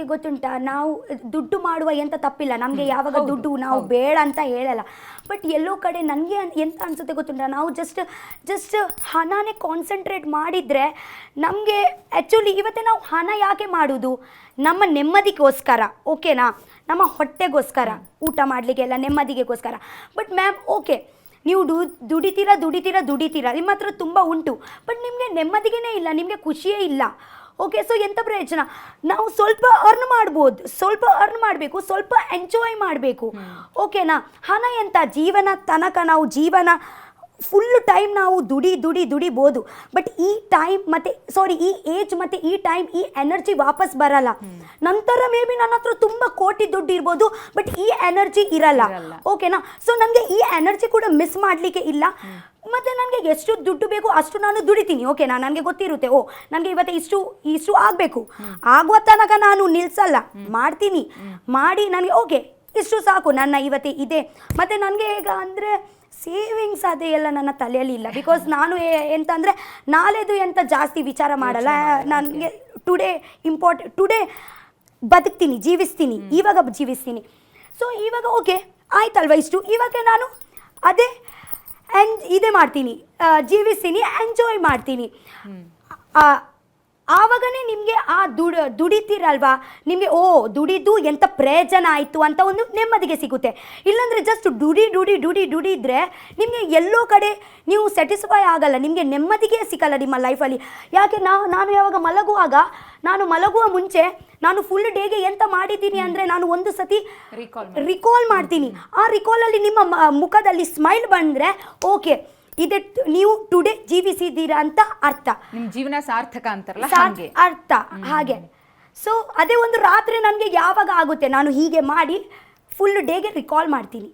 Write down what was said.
ನಿಮಗೆ ಗೊತ್ತುಂಟಾ, ನಾವು ದುಡ್ಡು ಮಾಡುವ ಎಂತ ತಪ್ಪಿಲ್ಲ, ನಮಗೆ ಯಾವಾಗ ದುಡ್ಡು ನಾವು ಬೇಡ ಅಂತ ಹೇಳಲ್ಲ. ಬಟ್ ಎಲ್ಲೋ ಕಡೆ ನನಗೆ ಎಂತ ಅನಿಸುತ್ತೆ ಗೊತ್ತುಂಟಾ, ನಾವು ಜಸ್ಟ್ ಹಣನೇ ಕಾನ್ಸಂಟ್ರೇಟ್ ಮಾಡಿದರೆ ನಮಗೆ ಆ್ಯಕ್ಚುಲಿ ಇವತ್ತೇ ನಾವು ಹಣ ಯಾಕೆ ಮಾಡೋದು? ನಮ್ಮ ನೆಮ್ಮದಿಗೋಸ್ಕರ, ಓಕೆನಾ, ನಮ್ಮ ಹೊಟ್ಟೆಗೋಸ್ಕರ, ಊಟ ಮಾಡಲಿಕ್ಕೆಲ್ಲ ನೆಮ್ಮದಿಗೆಗೋಸ್ಕರ. ಬಟ್ ಮ್ಯಾಮ್ ಓಕೆ, ನೀವು ದುಡಿತೀರಾ, ನಿಮ್ಮ ಹತ್ರ ತುಂಬ ಉಂಟು, ಬಟ್ ನಿಮಗೆ ನೆಮ್ಮದಿಗೇ ಇಲ್ಲ, ನಿಮಗೆ ಖುಷಿಯೇ ಇಲ್ಲ. ಓಕೆ, ಸೊ ಎಂಥ ಪ್ರಯೋಜನ? ನಾವು ಸ್ವಲ್ಪ ಅರ್ನ್ ಮಾಡ್ಬೋದು, ಸ್ವಲ್ಪ ಅರ್ನ್ ಮಾಡಬೇಕು, ಸ್ವಲ್ಪ ಎಂಜಾಯ್ ಮಾಡಬೇಕು, ಓಕೆನಾ. ಹಣ ಎಂತ ಜೀವನ ತನಕ ನಾವು ಫುಲ್ ಟೈಮ್ ನಾವು ದುಡಿಬೋದು. ಬಟ್ ಈ ಟೈಮ್ ಈ ಏಜ್ ಮತ್ತು ಈ ಟೈಮ್, ಈ ಎನರ್ಜಿ ವಾಪಸ್ ಬರಲ್ಲ. ನಂತರ ಮೇ ಬಿ ನನ್ನ ಹತ್ರ ತುಂಬ ಕೋಟಿ ದುಡ್ಡು ಇರ್ಬೋದು, ಬಟ್ ಈ ಎನರ್ಜಿ ಇರಲ್ಲ, ಓಕೆನಾ. ಸೊ ನನಗೆ ಈ ಎನರ್ಜಿ ಕೂಡ ಮಿಸ್ ಮಾಡಲಿಕ್ಕೆ ಇಲ್ಲ. ಮತ್ತು ನನಗೆ ಎಷ್ಟು ದುಡ್ಡು ಬೇಕು ಅಷ್ಟು ನಾನು ದುಡಿತೀನಿ, ಓಕೆನಾ. ನನಗೆ ಗೊತ್ತಿರುತ್ತೆ, ನನಗೆ ಇವತ್ತು ಇಷ್ಟು ಆಗಬೇಕು, ಆಗುವ ತನಕ ನಾನು ನಿಲ್ಲಿಸಲ್ಲ, ಮಾಡ್ತೀನಿ, ಮಾಡಿ ನನಗೆ ಓಕೆ ಇಷ್ಟು ಸಾಕು ನನ್ನ ಇವತ್ತೇ ಇದೆ. ಮತ್ತು ನನಗೆ ಈಗ ಅಂದರೆ ಸೇವಿಂಗ್ಸ್ ಅದೇ ಎಲ್ಲ ನನ್ನ ತಲೆಯಲ್ಲಿ ಇಲ್ಲ. ಬಿಕಾಸ್ ನಾನು ಎಂತ ಅಂದರೆ ನಾಳೆದು ಎಂತ ಜಾಸ್ತಿ ವಿಚಾರ ಮಾಡಲ್ಲ. ನನಗೆ ಟುಡೇ ಬದುಕ್ತೀನಿ, ಜೀವಿಸ್ತೀನಿ. ಸೊ ಇವಾಗ ಓಕೆ ಆಯ್ತಲ್ವ, ಇಷ್ಟು ಇವಾಗ ನಾನು ಅದೇ ಇದೇ ಮಾಡ್ತೀನಿ, ಜೀವಿಸ್ತೀನಿ, ಎಂಜಾಯ್ ಮಾಡ್ತೀನಿ. ಆವಾಗನೇ ನಿಮಗೆ ಆ ದುಡಿತೀರಲ್ವಾ, ನಿಮಗೆ ದುಡಿದು ಎಂಥ ಪ್ರಯೋಜನ ಆಯಿತು ಅಂತ ಒಂದು ನೆಮ್ಮದಿಗೆ ಸಿಗುತ್ತೆ. ಇಲ್ಲಾಂದರೆ ಜಸ್ಟ್ ದುಡಿದ್ರೆ ನಿಮಗೆ ಎಲ್ಲೋ ಕಡೆ ನೀವು ಸ್ಯಾಟಿಸ್ಫೈ ಆಗಲ್ಲ, ನಿಮಗೆ ನೆಮ್ಮದಿಗೆ ಸಿಗಲ್ಲ ನಿಮ್ಮ ಲೈಫಲ್ಲಿ. ಯಾಕೆ ನಾನು ಯಾವಾಗ ಮಲಗುವ ಮುಂಚೆ ನಾನು ಫುಲ್ ಡೇಗೆ ಎಂತ ಮಾಡಿದ್ದೀನಿ ಅಂದರೆ ನಾನು ಒಂದು ಸತಿ ರಿಕಾಲ್ ಮಾಡ್ತೀನಿ. ಆ ರಿಕಾಲಲ್ಲಿ ನಿಮ್ಮ ಮುಖದಲ್ಲಿ ಸ್ಮೈಲ್ ಬಂದರೆ ಓಕೆ, ಇದೆ ನೀವು ಟುಡೇ ಜೀವಿಸಿದ್ದೀರಾ ಅಂತ ಅರ್ಥ, ನಿಮ್ಮ ಜೀವನ ಸಾರ್ಥಕ ಅಂತಾರಲ್ಲ ಅರ್ಥ ಹಾಗೆ. ಸೊ ಅದೇ ಒಂದು ರಾತ್ರಿ ನನಗೆ ಯಾವಾಗ ಆಗುತ್ತೆ, ನಾನು ಹೀಗೆ ಮಾಡಿ ಫುಲ್ ಡೇಗೆ ರಿಕಾಲ್ ಮಾಡ್ತೀನಿ.